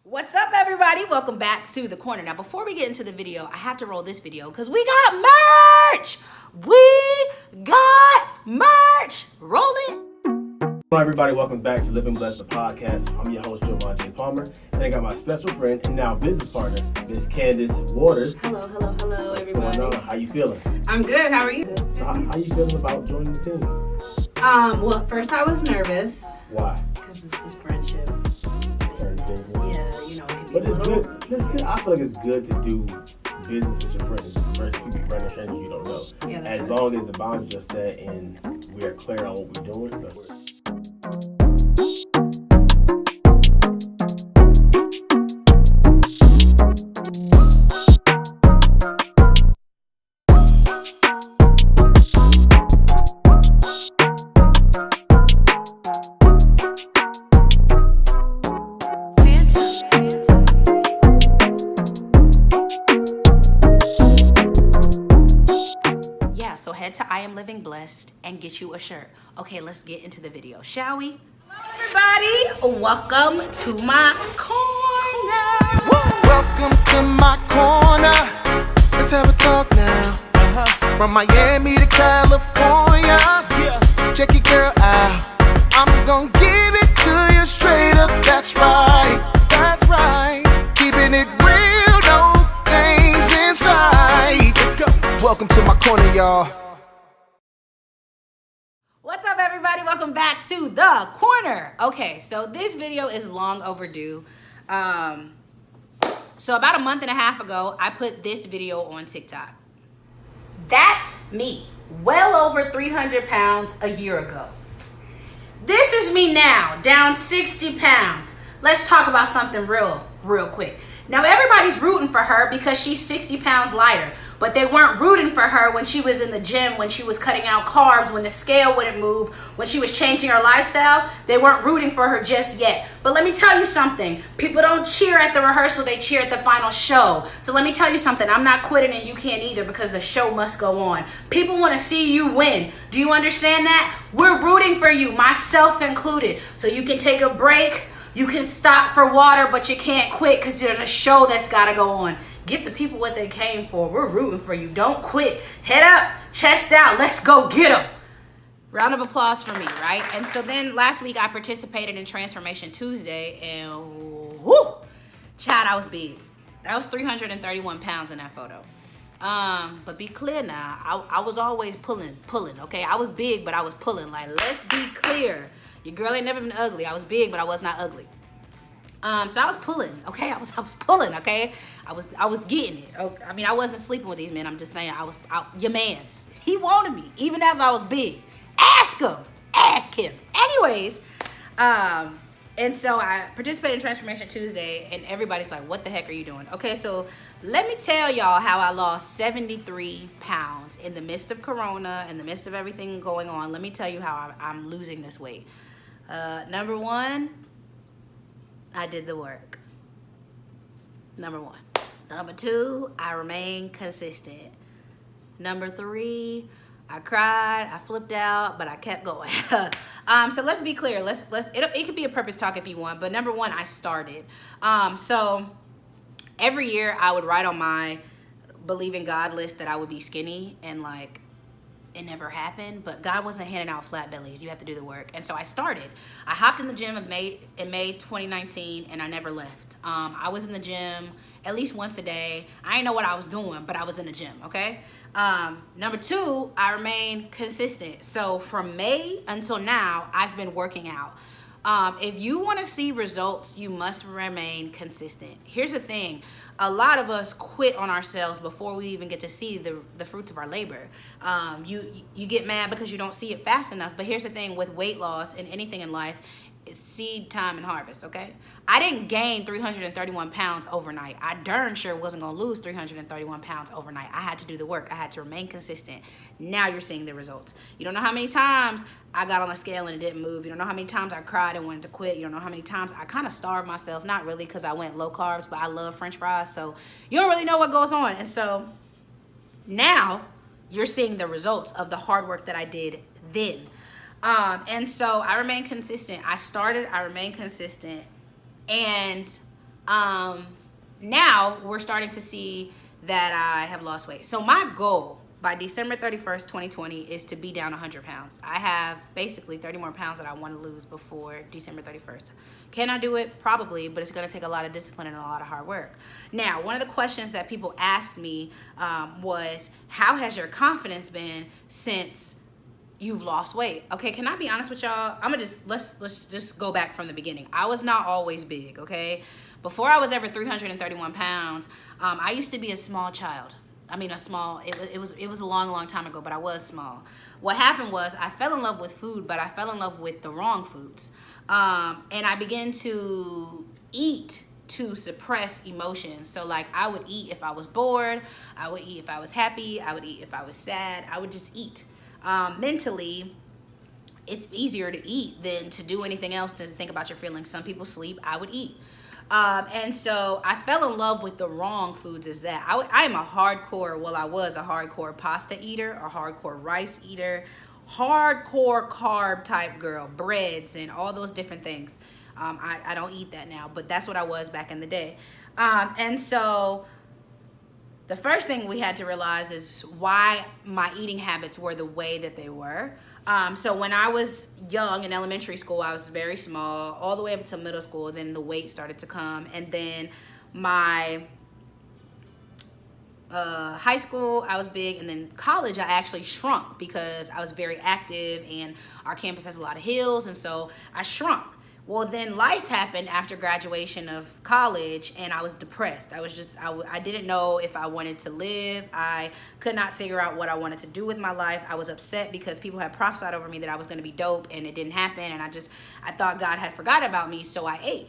What's up, everybody? Welcome back to The Corner. Now, before we get into the video, I have to roll this video because we got merch! We got merch! Roll it! Hello, everybody. Welcome back to Living Blessed, the podcast. I'm your host, Jovan J. Palmer, and I got my special friend and now business partner, Miss Candace Waters. Hello, What's everybody. going on? How you feeling? I'm good. How are you? How you feeling about joining the team? Well, first I was nervous Why? because this is friendship. Business. Yeah, you know, it can be But a it's little. good. It's good. I feel like it's good to do business with your friends versus people random strangers you don't know. Yeah, As that's long as the boundaries are set and we're clear on what we're doing. Yeah, so head to I Am Living Blessed and get you a shirt. Okay, let's get into the video, shall we? Hello, everybody. Welcome to my corner. Welcome to my corner. Let's have a talk now. From Miami to California. Check your girl out. I'm gonna give it to you straight up. That's right. That's right. Keeping it real, no games inside. Let's go. Welcome to my corner, y'all. What's up, everybody? Welcome back to The Corner. Okay, so this video is long overdue. So about a month and a half ago, I put this video on TikTok. That's me, well over 300 pounds a year ago. This is me now, down 60 pounds. Let's talk about something real quick. Now, everybody's rooting for her because she's 60 pounds lighter, but they weren't rooting for her when she was in the gym, when she was cutting out carbs, when the scale wouldn't move, when she was changing her lifestyle. They weren't rooting for her just yet. But let me tell you something. People don't cheer at the rehearsal, they cheer at the final show. So let me tell you something. I'm not quitting and you can't either because the show must go on. People want to see you win. Do you understand that? We're rooting for you, myself included. So you can take a break. You can stop for water, but you can't quit because there's a show that's got to go on. Give the people what they came for. We're rooting for you. Don't quit. Head up, chest out. Let's go get them. Round of applause for me, right? And so then last week I participated in Transformation Tuesday, and whoo, Chad, I was big. I was 331 pounds in that photo. But be clear now, I was always pulling, okay? I was big, but I was pulling. Like, let's be clear. Your girl ain't never been ugly. I was big, but I was not ugly. So I was pulling, okay? I was pulling, okay? I was getting it. Okay? I mean, I wasn't sleeping with these men. I'm just saying, your man's. He wanted me, even as I was big. Ask him. Anyways, and so I participated in Transformation Tuesday, and everybody's like, what the heck are you doing? Okay, so let me tell y'all how I lost 73 pounds in the midst of Corona, in the midst of everything going on. Let me tell you how I'm losing this weight. Number one, I did the work. Number one. Number two, I remained consistent. Number three, I cried, I flipped out, but I kept going. So let's be clear. It could be a purpose talk if you want, but number one, I started. So every year I would write on my believe in God list that I would be skinny, and like, it never happened, but God wasn't handing out flat bellies. You have to do the work. And so I started. I hopped in the gym in May 2019, and I never left. I was in the gym at least once a day. I didn't know what I was doing, but I was in the gym, okay? Number two, I remained consistent. So from May until now, I've been working out. If you want to see results, you must remain consistent. Here's the thing. A lot of us quit on ourselves before we even get to see the fruits of our labor. You get mad because you don't see it fast enough. But here's the thing with weight loss and anything in life, it's seed time and harvest, okay? I didn't gain 331 pounds overnight. I darn sure wasn't gonna lose 331 pounds overnight. I had to do the work. I had to remain consistent. Now you're seeing the results. You don't know how many times I got on a scale and it didn't move. You don't know how many times I cried and wanted to quit. You don't know how many times I kind of starved myself. Not really, because I went low carbs, but I love French fries. So you don't really know what goes on. And so now you're seeing the results of the hard work that I did then. And so I remain consistent. I remained consistent. And Now we're starting to see that I have lost weight. So my goal by December 31st, 2020 is to be down 100 pounds. I have basically 30 more pounds that I want to lose before December 31st. Can I do it? Probably, but it's going to take a lot of discipline and a lot of hard work. Now, one of the questions that people asked me was, how has your confidence been since you've lost weight? Okay, can I be honest with y'all? Let's just go back from the beginning. I was not always big, okay? Before I was ever 331 pounds, I used to be a small child. I mean, it was a long time ago, but I was small. What happened was I fell in love with food, but I fell in love with the wrong foods. And I began to eat to suppress emotions. So like I would eat if I was bored, I would eat if I was happy, I would eat if I was sad, I would just eat. Mentally, it's easier to eat than to do anything else, to think about your feelings. Some people sleep, I would eat. And so I fell in love with the wrong foods as that. I was a hardcore pasta eater, a hardcore rice eater, hardcore carb type girl, breads and all those different things. I don't eat that now, but that's what I was back in the day. And so the first thing we had to realize is why my eating habits were the way that they were. So when I was young in elementary school, I was very small, all the way up until middle school. Then the weight started to come. And then my high school, I was big. And then college, I actually shrunk because I was very active and our campus has a lot of hills. And so I shrunk. Well, then life happened after graduation of college and I was depressed. I didn't know if I wanted to live. I could not figure out what I wanted to do with my life. I was upset because people had prophesied over me that I was going to be dope and it didn't happen. And I thought God had forgot about me, so I ate.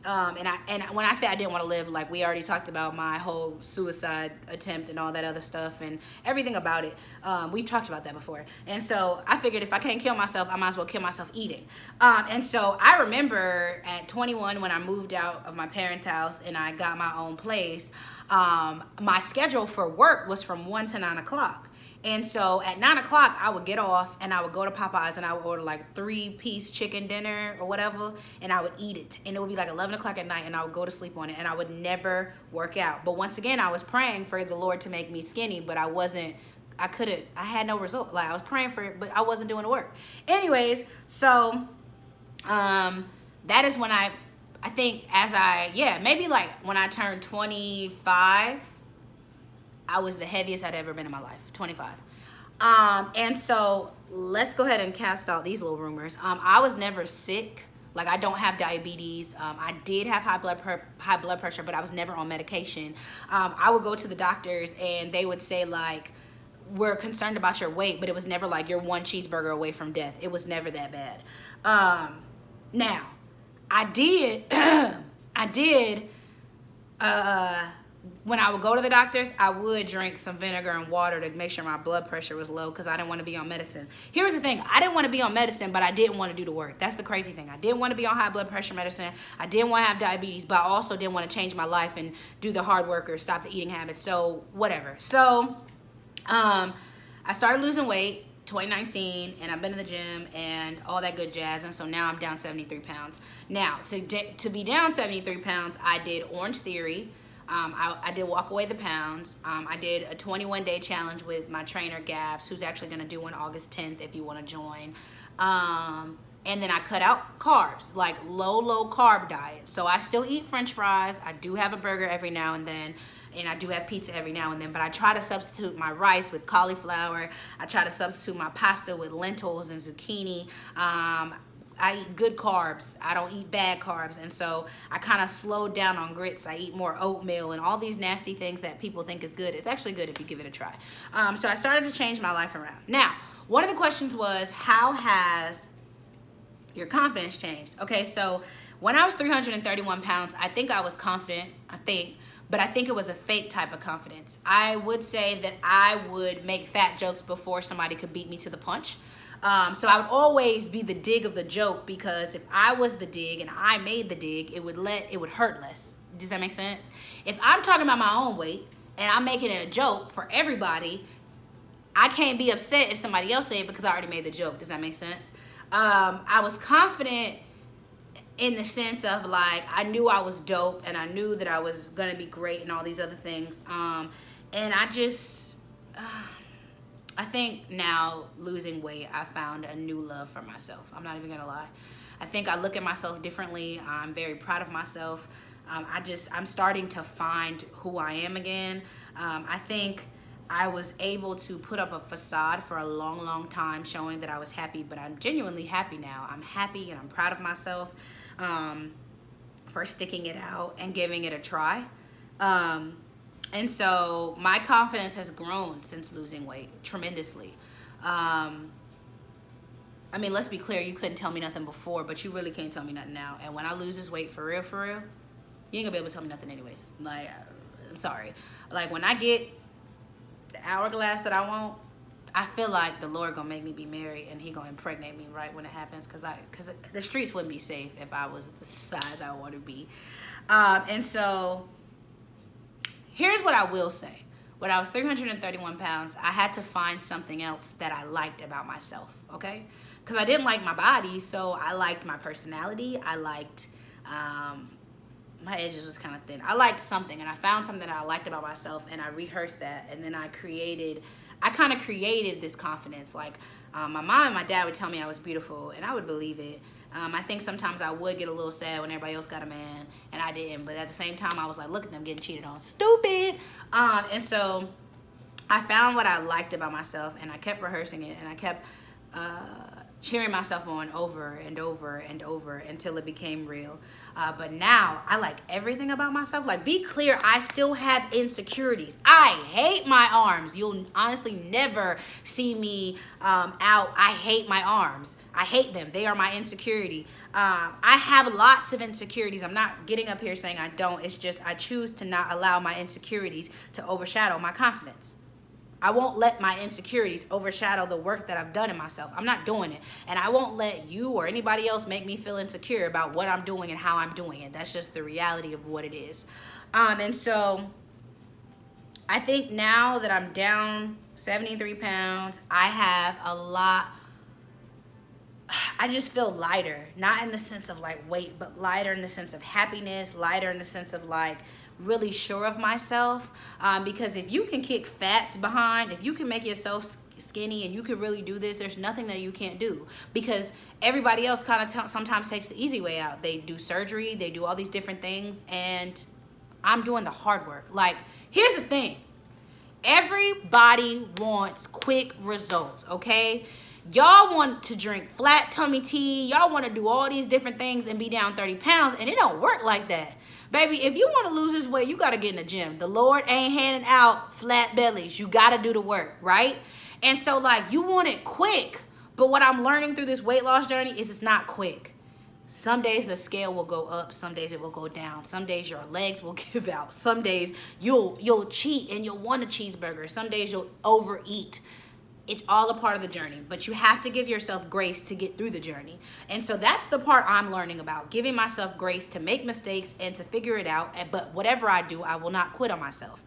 And when I say I didn't want to live, like we already talked about my whole suicide attempt and all that other stuff and everything about it. We've talked about that before. And so I figured if I can't kill myself, I might as well kill myself eating. And so I remember at 21 when I moved out of my parents' house and I got my own place, my schedule for work was from 1 to 9 o'clock. And so at 9 o'clock, I would get off and I would go to Popeyes and I would order like 3-piece chicken dinner or whatever, and I would eat it. And it would be like 11 o'clock at night and I would go to sleep on it and I would never work out. But once again, I was praying for the Lord to make me skinny, but I had no result. Like I was praying for it, but I wasn't doing the work. Anyways, so that is when I think maybe like when I turned 25, I was the heaviest I'd ever been in my life, 25. And so let's go ahead and cast out these little rumors. I was never sick. Like I don't have diabetes. I did have high blood pressure, but I was never on medication. I would go to the doctors and they would say like, we're concerned about your weight, but it was never like you're 1 cheeseburger away from death. It was never that bad. Now, I did, when I would go to the doctors, I would drink some vinegar and water to make sure my blood pressure was low because I didn't want to be on medicine. Here's the thing. I didn't want to be on medicine, but I didn't want to do the work. That's the crazy thing. I didn't want to be on high blood pressure medicine. I didn't want to have diabetes, but I also didn't want to change my life and do the hard work or stop the eating habits. So whatever. So I started losing weight 2019 and I've been in the gym and all that good jazz, and so now I'm down 73 pounds. Now to be down 73 pounds, I did Orange Theory. I did walk away the pounds. I did a 21-day challenge with my trainer, Gabs, who's actually going to do one August 10th if you want to join. And then I cut out carbs, like low carb diet. So I still eat French fries. I do have a burger every now and then. And I do have pizza every now and then. But I try to substitute my rice with cauliflower. I try to substitute my pasta with lentils and zucchini. I eat good carbs. I don't eat bad carbs. And so I kind of slowed down on grits. I eat more oatmeal and all these nasty things that people think is good. It's actually good if you give it a try. So I started to change my life around. Now, one of the questions was, how has your confidence changed? Okay, so when I was 331 pounds, I think I was confident, but I think it was a fake type of confidence. I would say that I would make fat jokes before somebody could beat me to the punch. So I would always be the dig of the joke, because if I was the dig and I made the dig, it would hurt less. Does that make sense? If I'm talking about my own weight and I'm making it a joke for everybody, I can't be upset if somebody else said it because I already made the joke. Does that make sense? I was confident in the sense of like, I knew I was dope and I knew that I was gonna be great and all these other things. And I just, I think now losing weight, I found a new love for myself. I'm not even gonna lie. I think I look at myself differently. I'm very proud of myself. I'm starting to find who I am again. I think I was able to put up a facade for a long, long time showing that I was happy, but I'm genuinely happy now. I'm happy and I'm proud of myself for sticking it out and giving it a try. And so my confidence has grown since losing weight tremendously. I mean, let's be clear, you couldn't tell me nothing before, but you really can't tell me nothing now. And when I lose this weight for real, you ain't gonna be able to tell me nothing anyways. Like, I'm sorry. Like, when I get the hourglass that I want, I feel like the Lord gonna make me be married and he gonna impregnate me right when it happens, because the streets wouldn't be safe if I was the size I want to be. And so here's what I will say. When I was 331 pounds, I had to find something else that I liked about myself, okay? Because I didn't like my body, so I liked my personality. I liked, my edges was kind of thin. I liked something, and I found something that I liked about myself, and I rehearsed that, and then I kind of created this confidence. Like, my mom and my dad would tell me I was beautiful, and I would believe it. I think sometimes I would get a little sad when everybody else got a man and I didn't, but at the same time I was like, look at them getting cheated on, stupid. And so I found what I liked about myself, and I kept rehearsing it, and I kept cheering myself on over and over and over until it became real. But now I like everything about myself. Like, be clear, I still have insecurities. I hate my arms. You'll honestly never see me out. I hate my arms. I hate them. They are my insecurity. I have lots of insecurities. I'm not getting up here saying I don't. It's just I choose to not allow my insecurities to overshadow my confidence. I won't let my insecurities overshadow the work that I've done in myself. I'm not doing it. And I won't let you or anybody else make me feel insecure about what I'm doing and how I'm doing it. That's just the reality of what it is. And so I think now that I'm down 73 pounds, I have a lot. I just feel lighter, not in the sense of like weight, but lighter in the sense of happiness, lighter in the sense of like really sure of myself. Because if you can kick fats behind, if you can make yourself skinny and you can really do this, there's nothing that you can't do, because everybody else kind of sometimes takes the easy way out. They do surgery, they do all these different things, and I'm doing the hard work. Like, here's the thing. Everybody wants quick results, okay? Y'all want to drink flat tummy tea. Y'all want to do all these different things and be down 30 pounds, and it don't work like that. Baby, if you want to lose this weight, you got to get in the gym. The Lord ain't handing out flat bellies. You got to do the work, right? And so, like, you want it quick. But what I'm learning through this weight loss journey is it's not quick. Some days the scale will go up. Some days it will go down. Some days your legs will give out. Some days you'll cheat and you'll want a cheeseburger. Some days you'll overeat. It's all a part of the journey, but you have to give yourself grace to get through the journey. And so that's the part I'm learning about, giving myself grace to make mistakes and to figure it out. But whatever I do, I will not quit on myself.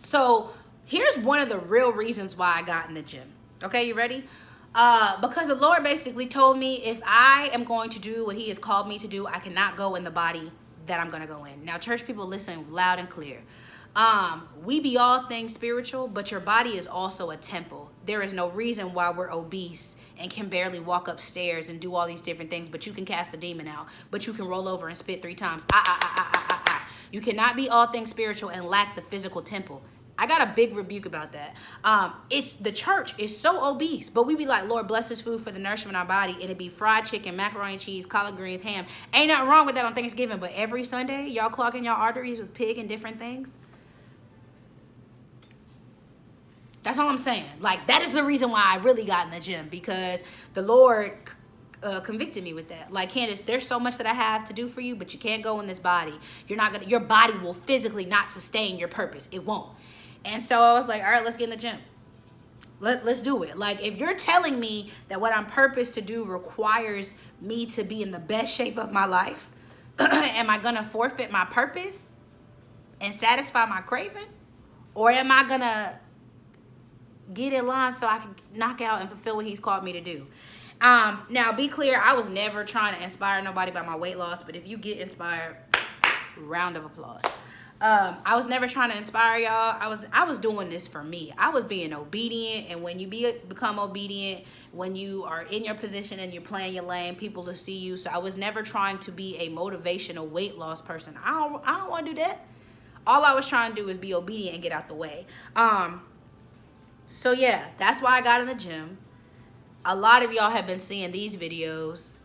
So here's one of the real reasons why I got in the gym. Okay, you ready? Because the Lord basically told me if I am going to do what he has called me to do, I cannot go in the body that I'm going to go in. Now, church people, listen loud and clear. We be all things spiritual, but your body is also a temple. There is no reason why we're obese and can barely walk upstairs and do all these different things, but you can cast a demon out, but you can roll over and spit 3 times. You cannot be all things spiritual and lack the physical temple. I got a big rebuke about that. It's the church is so obese, but we be like, Lord, bless this food for the nourishment of our body, and it be fried chicken, macaroni and cheese, collard greens, ham. Ain't nothing wrong with that on Thanksgiving, but every Sunday, y'all clogging y'all arteries with pig and different things. That's all I'm saying. Like, that is the reason why I really got in the gym, because the Lord convicted me with that. Like, Candace, there's so much that I have to do for you, but you can't go in this body. Your body will physically not sustain your purpose. It won't. And so I was like, all right, let's get in the gym. Let's do it. Like, if you're telling me that what I'm purposed to do requires me to be in the best shape of my life, am I gonna forfeit my purpose and satisfy my craving? Or am I gonna get in line so I can knock out and fulfill what he's called me to do? Now be clear, I was never trying to inspire nobody by my weight loss, but if you get inspired, round of applause. I was never trying to inspire y'all. I was doing this for me. I was being obedient, and when you become obedient, when you are in your position and you're playing your lane, people will see you. So I was never trying to be a motivational weight loss person. I don't want to do that. All I was trying to do is be obedient and get out the way. So yeah, that's why I got in the gym. A lot of y'all have been seeing these videos.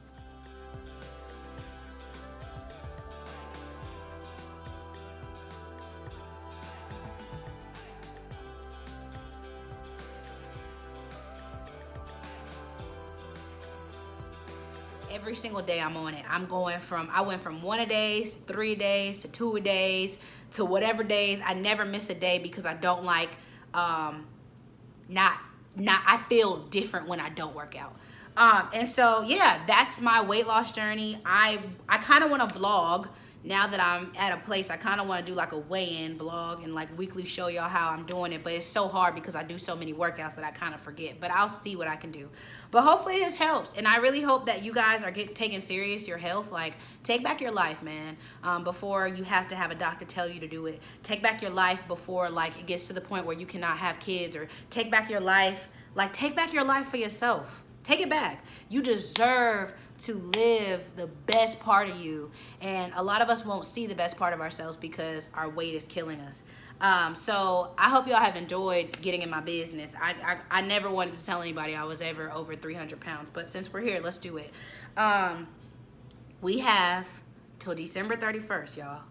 Every single day I'm on it. I went from 1 a days, 3 days, to 2 a days, to whatever days. I never miss a day because I don't like, I feel different when I don't work out. And so, yeah, that's my weight loss journey. I kind of want to vlog now that I'm at a place. I kind of want to do like a weigh-in vlog and like weekly show y'all how I'm doing it. But it's so hard because I do so many workouts that I kind of forget. But I'll see what I can do. But hopefully this helps. And I really hope that you guys are taking serious your health. Like, take back your life, man, before you have to have a doctor tell you to do it. Take back your life before, like, it gets to the point where you cannot have kids. Or take back your life. Like, take back your life for yourself. Take it back. You deserve to live the best part of you. And a lot of us won't see the best part of ourselves because our weight is killing us. So I hope y'all have enjoyed getting in my business. I never wanted to tell anybody I was ever over 300 pounds, but since we're here, let's do it. We have till December 31st, y'all.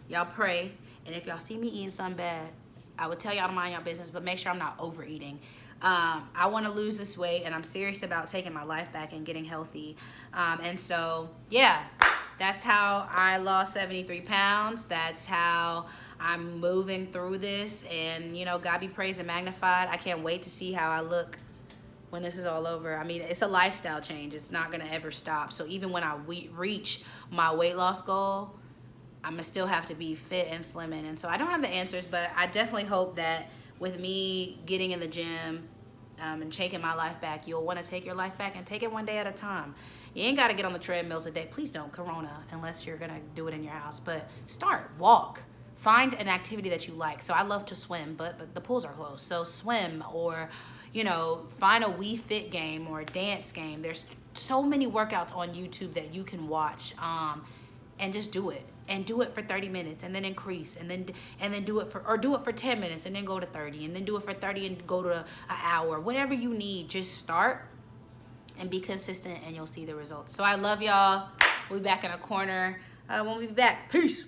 Y'all pray. And if y'all see me eating something bad, I would tell y'all to mind your business, but make sure I'm not overeating. I want to lose this weight, and I'm serious about taking my life back and getting healthy. And so, yeah, that's how I lost 73 pounds. That's how I'm moving through this. And, you know, God be praised and magnified. I can't wait to see how I look when this is all over. I mean, it's a lifestyle change. It's not going to ever stop. So even when I reach my weight loss goal, I'm going to still have to be fit and slimming. And so I don't have the answers, but I definitely hope that with me getting in the gym and taking my life back, you'll want to take your life back and take it one day at a time. You ain't got to get on the treadmill today. Please don't, Corona, unless you're going to do it in your house. But start, walk. Find an activity that you like. So I love to swim, but the pools are closed. So swim, or, you know, find a Wii Fit game or a dance game. There's so many workouts on YouTube that you can watch, and just do it. And do it for 30 minutes and then increase, and then do it for 10 minutes and then go to 30, and then do it for 30 and go to an hour. Whatever you need, just start and be consistent, and you'll see the results. So I love y'all. We'll be back in a corner when we be back. Peace.